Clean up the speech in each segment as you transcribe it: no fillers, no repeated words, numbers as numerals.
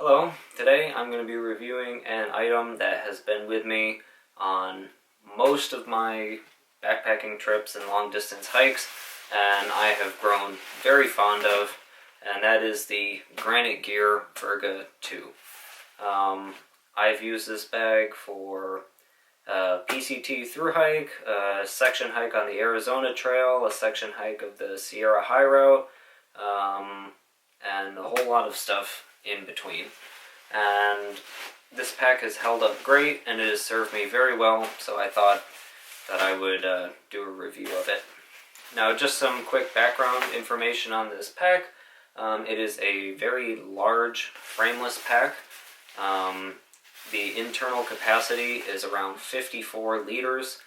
Hello, today I'm going to be reviewing an item that has been with me on most of my backpacking trips and long distance hikes, and I have grown very fond of, and that is the Granite Gear Virga 2. I've used this bag for a PCT thru hike, a section hike on the Arizona Trail, a section hike of the Sierra High Route, and a whole lot of stuff in between. And this pack has held up great and it has served me very well, so I thought that I would do a review of it. Now, just some quick background information on this pack. It is a very large frameless pack. The internal capacity is around 54 liters,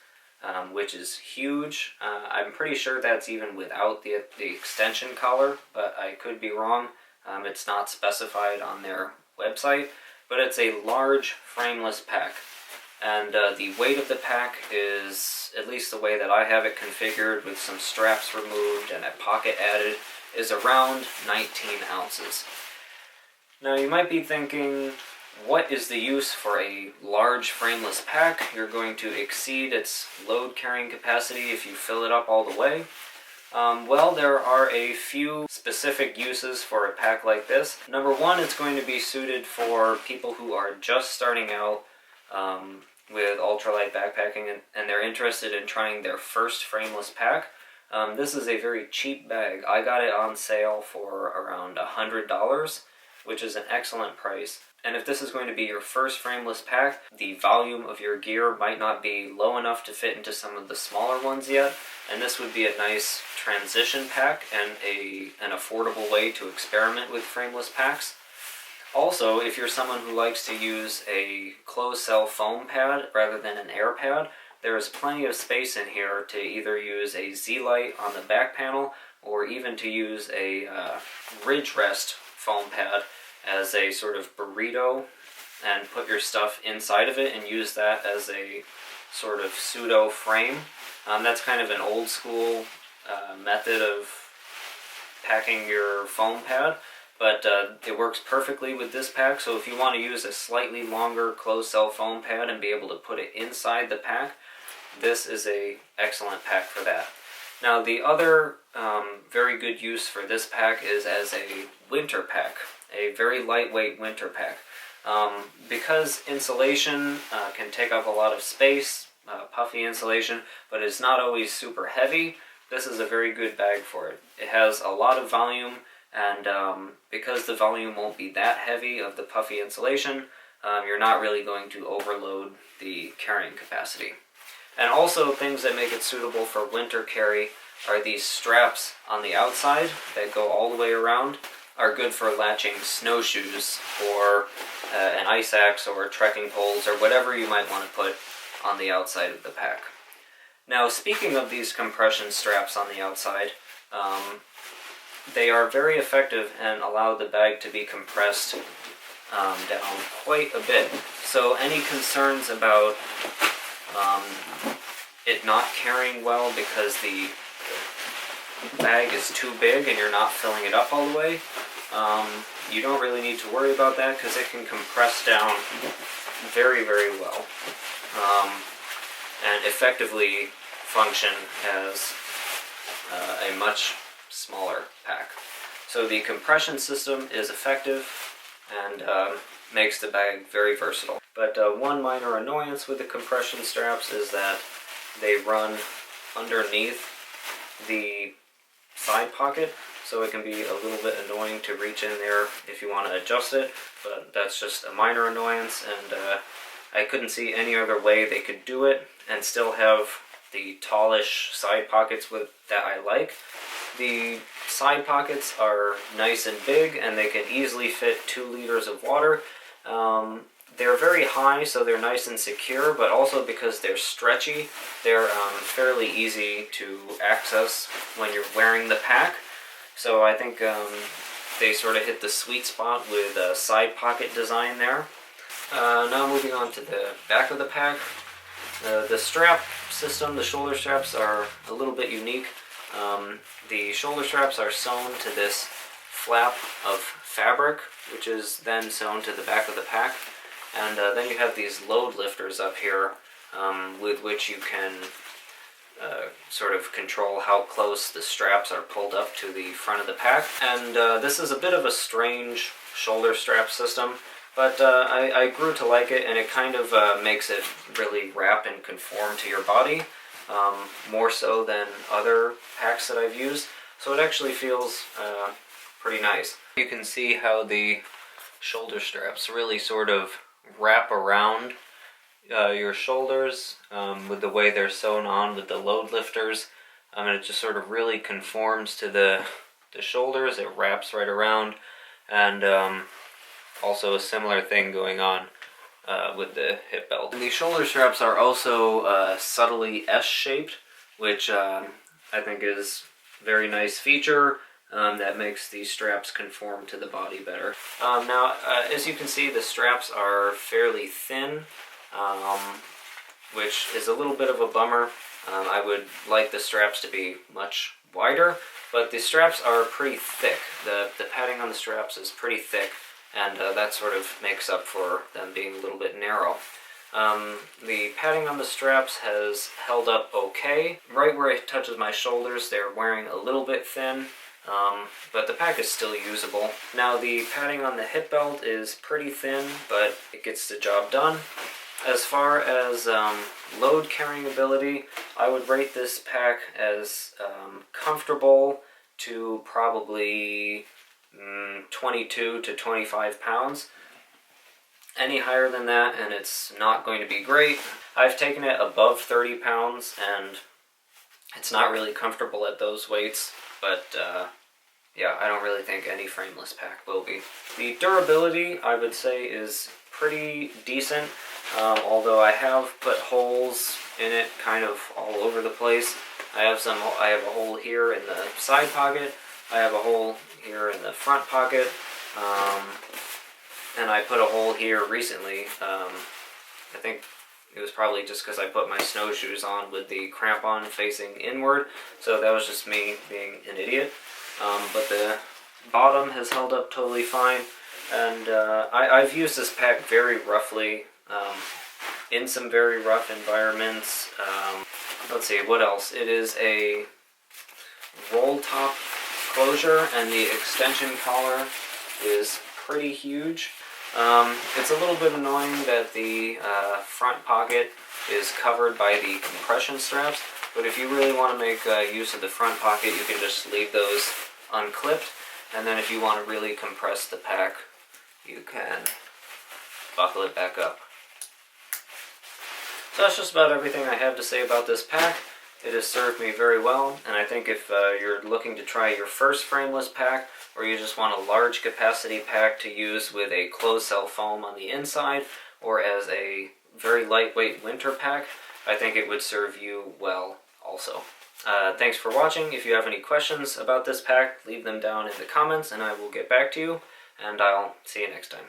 which is huge. I'm pretty sure that's even without the extension collar, but I could be wrong. It's not specified on their website, but it's a large frameless pack. And the weight of the pack is, at least the way that I have it configured with some straps removed and a pocket added, is around 19 ounces. Now you might be thinking, what is the use for a large frameless pack? You're going to exceed its load carrying capacity if you fill it up all the way. Well, there are a few specific uses for a pack like this. Number one, it's going to be suited for people who are just starting out with ultralight backpacking and they're interested in trying their first frameless pack. This is a very cheap bag. I got it on sale for around $100, which is an excellent price. And if this is going to be your first frameless pack, the volume of your gear might not be low enough to fit into some of the smaller ones yet, and this would be a nice transition pack and an affordable way to experiment with frameless packs. Also, if you're someone who likes to use a closed cell foam pad rather than an air pad, there is plenty of space in here to either use a Z-light on the back panel or even to use a ridge rest foam pad as a sort of burrito and put your stuff inside of it and use that as a sort of pseudo frame. That's kind of an old school method of packing your foam pad, but it works perfectly with this pack. So if you want to use a slightly longer closed cell foam pad and be able to put it inside the pack, this is an excellent pack for that. Now, the other very good use for this pack is as a winter pack, a very lightweight winter pack. Because insulation can take up a lot of space, puffy insulation, but it's not always super heavy, this is a very good bag for it. It has a lot of volume, and because the volume won't be that heavy of the puffy insulation, you're not really going to overload the carrying capacity. And also, things that make it suitable for winter carry are these straps on the outside that go all the way around, are good for latching snowshoes or an ice axe or trekking poles or whatever you might want to put on the outside of the pack. Now, speaking of these compression straps on the outside, they are very effective and allow the bag to be compressed down quite a bit. So any concerns about it not carrying well because the bag is too big and you're not filling it up all the way, you don't really need to worry about that because it can compress down very, very well and effectively function as a much smaller pack. So the compression system is effective and makes the bag very versatile. But one minor annoyance with the compression straps is that they run underneath the side pocket, so it can be a little bit annoying to reach in there if you want to adjust it, but that's just a minor annoyance, and I couldn't see any other way they could do it and still have the tallish side pockets that I like. The side pockets are nice and big and they can easily fit 2 liters of water. They're very high, so they're nice and secure, but also because they're stretchy, they're fairly easy to access when you're wearing the pack. So I think they sort of hit the sweet spot with a side pocket design there. Now moving on to the back of the pack. The strap system, the shoulder straps, are a little bit unique. The shoulder straps are sewn to this flap of fabric, which is then sewn to the back of the pack. And then you have these load lifters up here with which you can sort of control how close the straps are pulled up to the front of the pack. And this is a bit of a strange shoulder strap system, but I grew to like it, and it kind of makes it really wrap and conform to your body, more so than other packs that I've used. So it actually feels pretty nice. You can see how the shoulder straps really sort of wrap around your shoulders with the way they're sewn on with the load lifters. And it just sort of really conforms to the shoulders. It wraps right around, and also a similar thing going on with the hip belt. And the shoulder straps are also subtly S-shaped, which I think is a very nice feature that makes these straps conform to the body better. Now, as you can see, the straps are fairly thin, which is a little bit of a bummer. I would like the straps to be much wider, but the straps are pretty thick. The padding on the straps is pretty thick, and that sort of makes up for them being a little bit narrow. The padding on the straps has held up okay. Right where it touches my shoulders, they're wearing a little bit thin, but the pack is still usable. Now, the padding on the hip belt is pretty thin, but it gets the job done. As far as load carrying ability, I would rate this pack as comfortable to probably 22 to 25 pounds. Any higher than that and it's not going to be great. I've taken it above 30 pounds and it's not really comfortable at those weights, but yeah, I don't really think any frameless pack will be. The durability, I would say, is pretty decent, although I have put holes in it kind of all over the place. I have a hole here in the side pocket, I have a hole here in the front pocket, and I put a hole here recently. I think it was probably just because I put my snowshoes on with the crampon facing inward, so that was just me being an idiot. But the bottom has held up totally fine, and I've used this pack very roughly, in some very rough environments. Let's see, what else? It is a roll top closure, and the extension collar is pretty huge. It's a little bit annoying that the front pocket is covered by the compression straps, but if you really want to make use of the front pocket, you can just leave those unclipped, and then if you want to really compress the pack, you can buckle it back up. So that's just about everything I have to say about this pack. It has served me very well, and I think if you're looking to try your first frameless pack, or you just want a large capacity pack to use with a closed cell foam on the inside, or as a very lightweight winter pack, I think it would serve you well also. Thanks for watching. If you have any questions about this pack, leave them down in the comments and I will get back to you, and I'll see you next time.